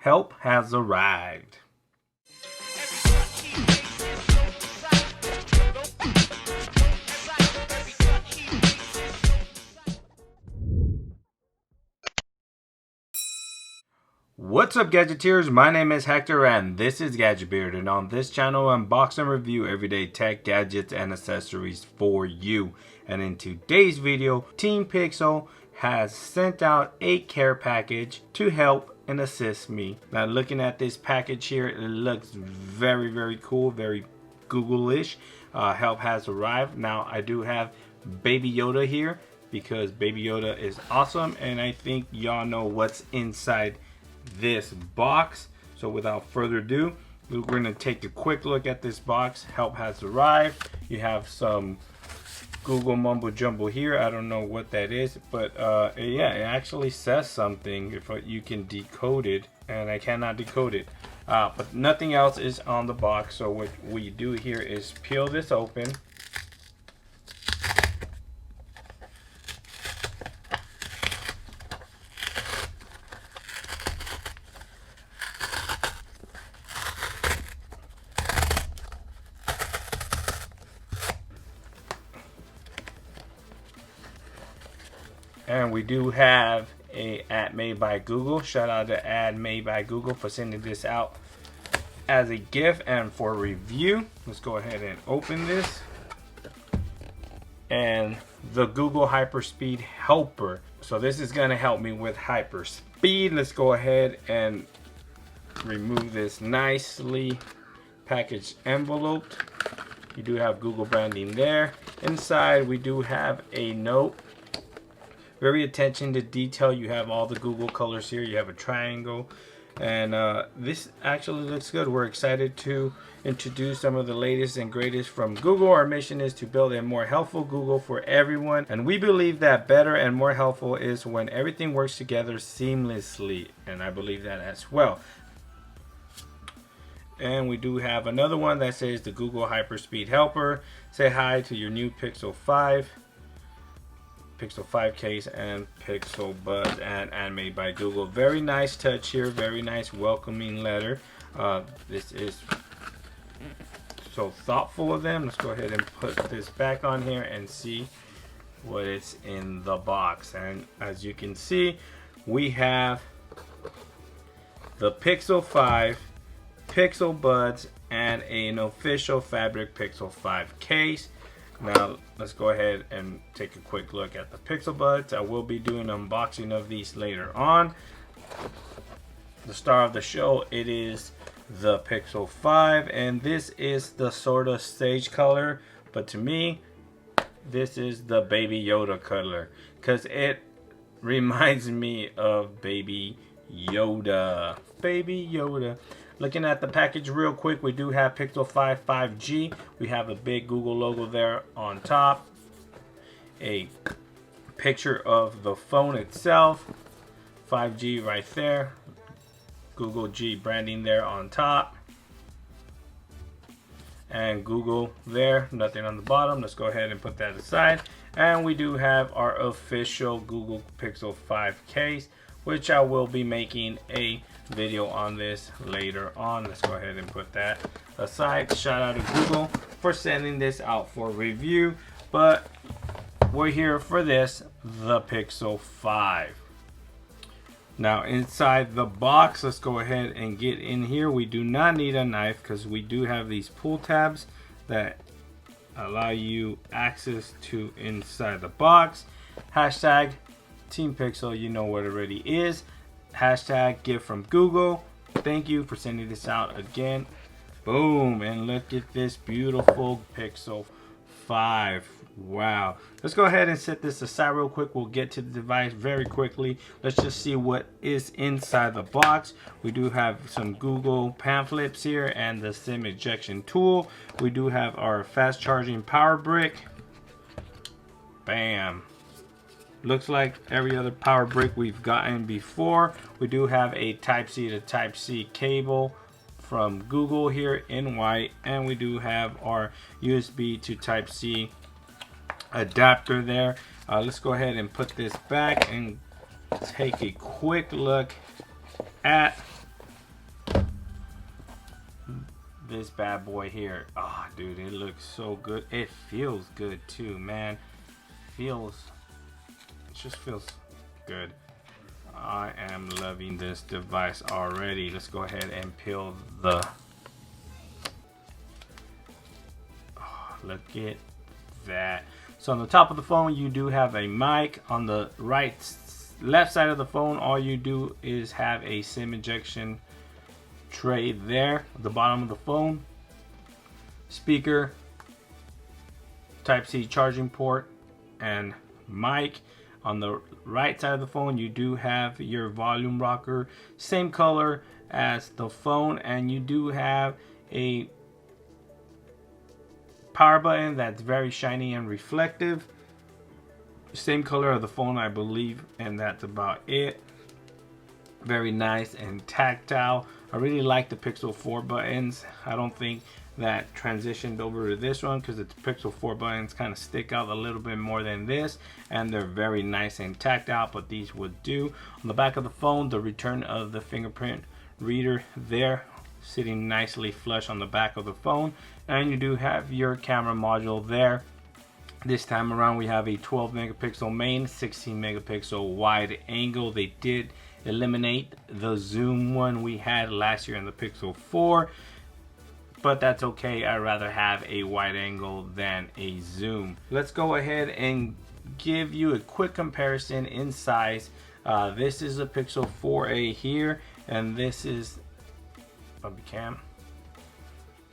Help has arrived. What's up, Gadgeteers? My name is Hector and this is Gadgetbeard, and on this channel I unbox and review everyday tech, gadgets, and accessories for you. And in today's video, Team Pixel has sent out a care package to help and assist me. Now, looking at this package here, it looks very cool, very Google-ish. Help has arrived. Now, I do have Baby Yoda here because Baby Yoda is awesome, and I think y'all know what's inside this box. So without further ado, we're going to take a quick look at this box. Help has arrived. You have some Google mumbo jumbo here. I don't know what that is, but yeah, it actually says something if you can decode it, and I cannot decode it. But nothing else is on the box. So what we do here is peel this open. And we do have a ad made by Google. Shout out to ad made by Google for sending this out as a gift and for review. Let's go ahead and open this. And the Google Hyperspeed Helper. So this is going to help me with hyperspeed. Let's go ahead and remove this nicely packaged envelope. You do have Google branding there. Inside we do have a note. Very attention to detail. You have all the Google colors here. You have a triangle, and this actually looks good. We're excited to introduce some of the latest and greatest from Google. Our mission is to build a more helpful Google for everyone, and we believe that better and more helpful is when everything works together seamlessly, and I believe that as well. And we do have another one that says the Google Hyperspeed Helper. Say hi to your new Pixel 5 case and Pixel Buds, and made by Google. Very nice touch here, very nice welcoming letter. This is so thoughtful of them. Let's go ahead and put this back on here and see what is in the box. And as you can see, we have the Pixel 5, Pixel Buds, and an official fabric Pixel 5 case. Now let's go ahead and take a quick look at the Pixel Buds. I will be doing an unboxing of these later on. The star of the show, it is the Pixel 5, and this is the sort of sage color, but to me this is the Baby Yoda color because it reminds me of Baby Yoda. Baby Yoda. Looking at the package real quick, we do have Pixel 5 5G. We have a big Google logo there on top. A picture of the phone itself. 5G right there. Google G branding there on top. And Google there, nothing on the bottom. Let's go ahead and put that aside. And we do have our official Google Pixel 5 case, which I will be making a video on this later on. Let's go ahead and put that aside. Shout out to Google for sending this out for review, but we're here for this, the Pixel 5. Now inside the box, let's go ahead and get in here. We do not need a knife because we do have these pull tabs that allow you access to inside the box. Hashtag Team Pixel, you know what it already is. Hashtag gift from Google. Thank you for sending this out again. Boom, and look at this beautiful Pixel 5. Wow. Let's go ahead and set this aside real quick. We'll get to the device very quickly. Let's just see what is inside the box. We do have some Google pamphlets here and the SIM ejection tool. We do have our fast charging power brick. Bam. Looks like every other power brick we've gotten before. We do have a Type-C to Type-C cable from Google here in white, and we do have our USB to Type-C adapter there. Let's go ahead and put this back and take a quick look at this bad boy here. Oh, dude, it looks so good. It feels good too, man. It just feels good. I am loving this device already. Let's go ahead and peel the... Oh, look at that. So on the top of the phone, you do have a mic. On the left side of the phone, all you do is have a SIM ejection tray there at the bottom of the phone. Speaker, Type-C charging port, and mic. On the right side of the phone, you do have your volume rocker, same color as the phone, and you do have a power button that's very shiny and reflective, same color of the phone, I believe, and that's about it. Very nice and tactile. I really like the Pixel 4 buttons. I don't think that transitioned over to this one because its Pixel 4 buttons kind of stick out a little bit more than this, and they're very nice and tactile, but these would do. On the back of the phone, the return of the fingerprint reader there, sitting nicely flush on the back of the phone, and you do have your camera module there. This time around we have a 12 megapixel main, 16 megapixel wide angle. They did eliminate the zoom one we had last year in the Pixel 4, but that's okay. I'd rather have a wide angle than a zoom. Let's go ahead and give you a quick comparison in size. This is a Pixel 4a here, and this is Bubby Cam.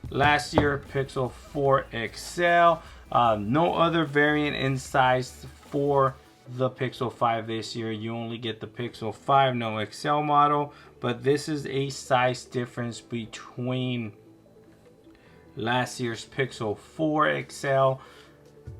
Last year, Pixel 4 XL. No other variant in size for the Pixel 5 this year. You only get the Pixel 5, no XL model, but this is a size difference between last year's Pixel 4 XL.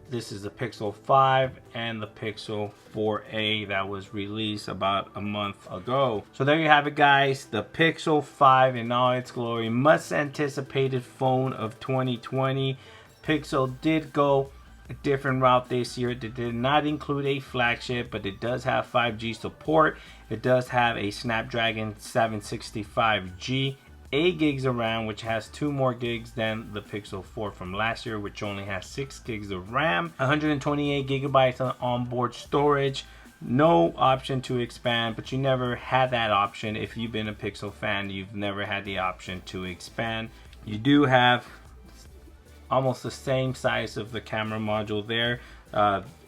This is the Pixel 5 and the Pixel 4a that was released about a month ago. So there you have it, guys. The Pixel 5 in all its glory. Much anticipated phone of 2020. Pixel did go a different route this year. It did not include a flagship, but it does have 5G support. It does have a Snapdragon 765G, 8 gigs of RAM, which has 2 more gigs than the Pixel 4 from last year, which only has 6 gigs of RAM, 128 gigabytes on onboard storage. No option to expand, but you never had that option. If you've been a Pixel fan, you've never had the option to expand. You do have almost the same size of the camera module there.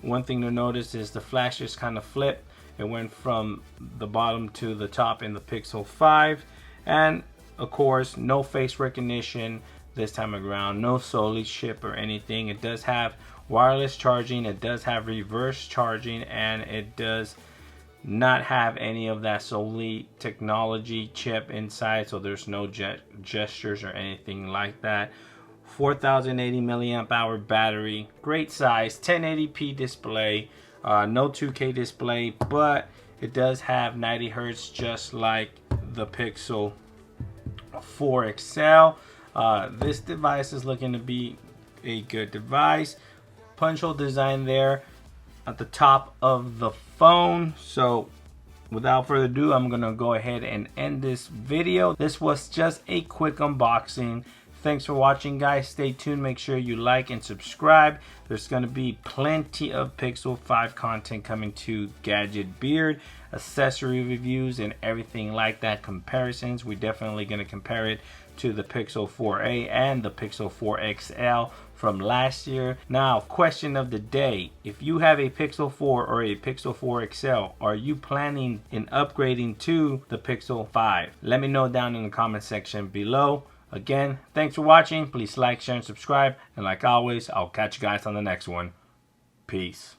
One thing to notice is the flash just kind of flipped. It went from the bottom to the top in the Pixel 5, and of course no face recognition this time around, no solely chip or anything. It does have wireless charging, it does have reverse charging, and it does not have any of that solely technology chip inside, so there's no gestures or anything like that. 4080 milliamp hour battery, great size, 1080p display, no 2K display, but it does have 90 Hertz just like the Pixel 4 XL. This device is looking to be a good device. Punch hole design there at the top of the phone. So without further ado, I'm gonna go ahead and end this video. This was just a quick unboxing. Thanks for watching, guys. Stay tuned. Make sure you like and subscribe. There's going to be plenty of Pixel 5 content coming to Gadget Beard, accessory reviews and everything like that, comparisons. We're definitely going to compare it to the Pixel 4a and the Pixel 4 XL from last year. Now, question of the day. If you have a Pixel 4 or a Pixel 4 XL, are you planning in upgrading to the Pixel 5? Let me know down in the comment section below. Again, thanks for watching. Please like, share, and subscribe. And like always, I'll catch you guys on the next one. Peace.